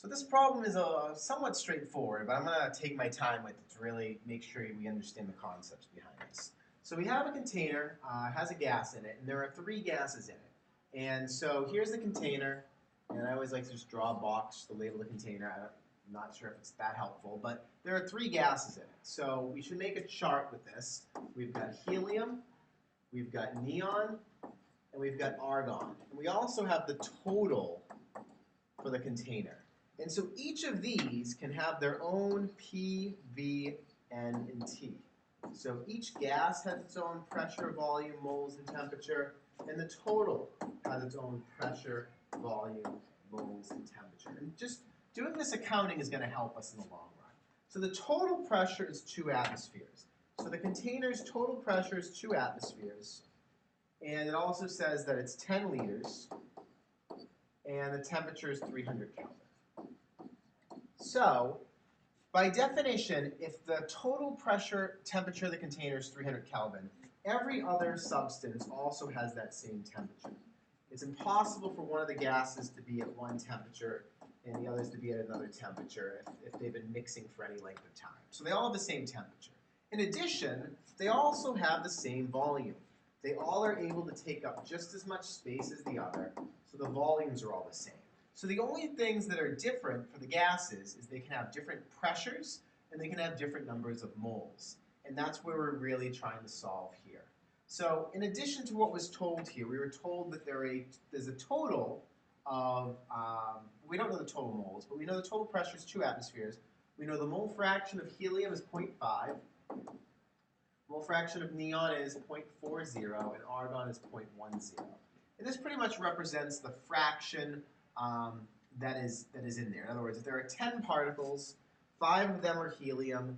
So this problem is somewhat straightforward, but I'm going to take my time with it to really make sure we understand the concepts behind this. So we have a container, has a gas in it, and there are three gases in it. And so here's the container, and I always like to just draw a box to label the container. I'm not sure if it's that helpful, but there are three gases in it. So we should make a chart with this. We've got helium, we've got neon, and we've got argon. And we also have the total for the container. And so each of these can have their own P, V, N, and T. So each gas has its own pressure, volume, moles, and temperature, and the total has its own pressure, volume, moles, and temperature. And just doing this accounting is going to help us in the long run. So the total pressure is 2 atmospheres. So the container's total pressure is 2 atmospheres, and it also says that it's 10 liters, and the temperature is 300 Kelvin. So, by definition, if the total pressure temperature of the container is 300 Kelvin, every other substance also has that same temperature. It's impossible for one of the gases to be at one temperature and the others to be at another temperature if they've been mixing for any length of time. So they all have the same temperature. In addition, they also have the same volume. They all are able to take up just as much space as the other, so the volumes are all the same. So the only things that are different for the gases is they can have different pressures and they can have different numbers of moles. And that's where we're really trying to solve here. So in addition to what was told here, we were told that there's a total of, we don't know the total moles, but we know the total pressure is 2 atmospheres. We know the mole fraction of helium is 0.5. Mole fraction of neon is 0.40, and argon is 0.10. And this pretty much represents the fraction that is in there. In other words, if there are 10 particles, 5 of them are helium,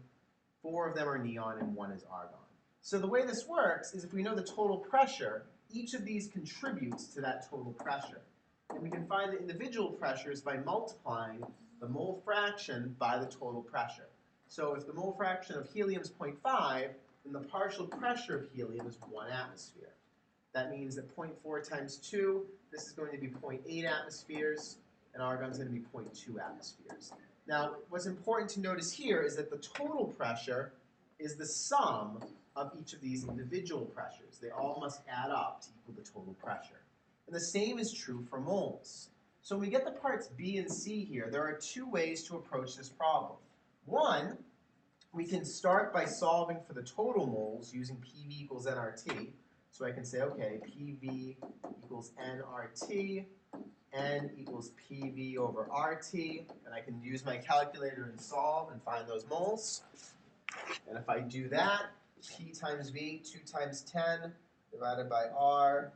4 of them are neon, and 1 is argon. So the way this works is if we know the total pressure, each of these contributes to that total pressure. And we can find the individual pressures by multiplying the mole fraction by the total pressure. So if the mole fraction of helium is 0.5, then the partial pressure of helium is 1 atmosphere. That means that 0.4 times 2, this is going to be 0.8 atmospheres, and argon is going to be 0.2 atmospheres. Now, what's important to notice here is that the total pressure is the sum of each of these individual pressures. They all must add up to equal the total pressure. And the same is true for moles. So when we get the parts B and C here, there are 2 ways to approach this problem. One, we can start by solving for the total moles using PV equals nRT. So I can say, okay, PV equals nRT, N equals PV over RT, and I can use my calculator and solve and find those moles. And if I do that, P times V, 2 times 10, divided by R,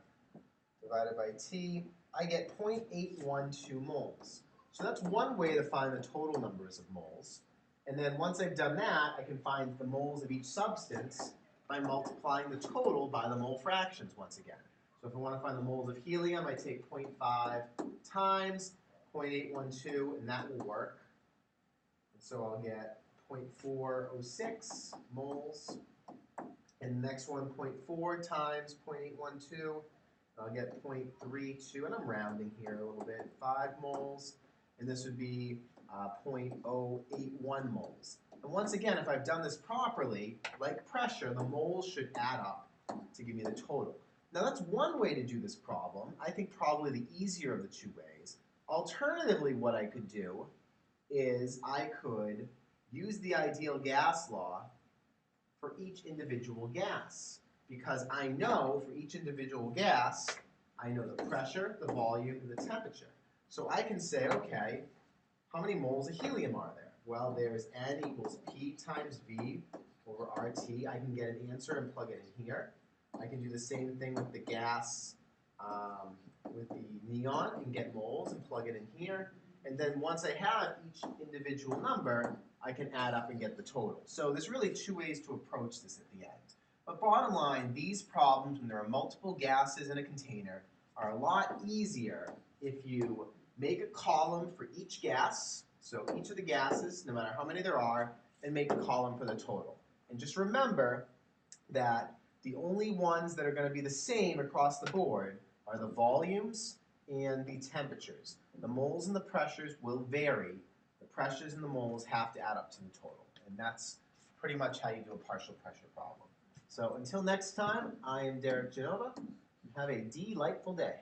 divided by T, I get 0.812 moles. So that's one way to find the total numbers of moles. And then once I've done that, I can find the moles of each substance by multiplying the total by the mole fractions once again. So if I want to find the moles of helium, I take 0.5 times 0.812, and that will work. And so I'll get 0.406 moles. And the next one, 0.4 times 0.812, I'll get 0.32, and I'm rounding here a little bit, 5 moles. And this would be 0.081 moles. And once again, if I've done this properly, like pressure, the moles should add up to give me the total. Now that's one way to do this problem. I think probably the easier of the 2 ways. Alternatively, what I could do is I could use the ideal gas law for each individual gas. Because I know for each individual gas, I know the pressure, the volume, and the temperature. So I can say, okay, how many moles of helium are there? Well, there's N equals P times V over RT. I can get an answer and plug it in here. I can do the same thing with the gas, with the neon, and get moles and plug it in here. And then once I have each individual number, I can add up and get the total. So there's really 2 ways to approach this at the end. But bottom line, these problems, when there are multiple gases in a container, are a lot easier if you make a column for each gas, so each of the gases, no matter how many there are, and make a column for the total. And just remember that the only ones that are going to be the same across the board are the volumes and the temperatures. The moles and the pressures will vary. The pressures and the moles have to add up to the total. And that's pretty much how you do a partial pressure problem. So until next time, I am Derek Genova. Have a delightful day.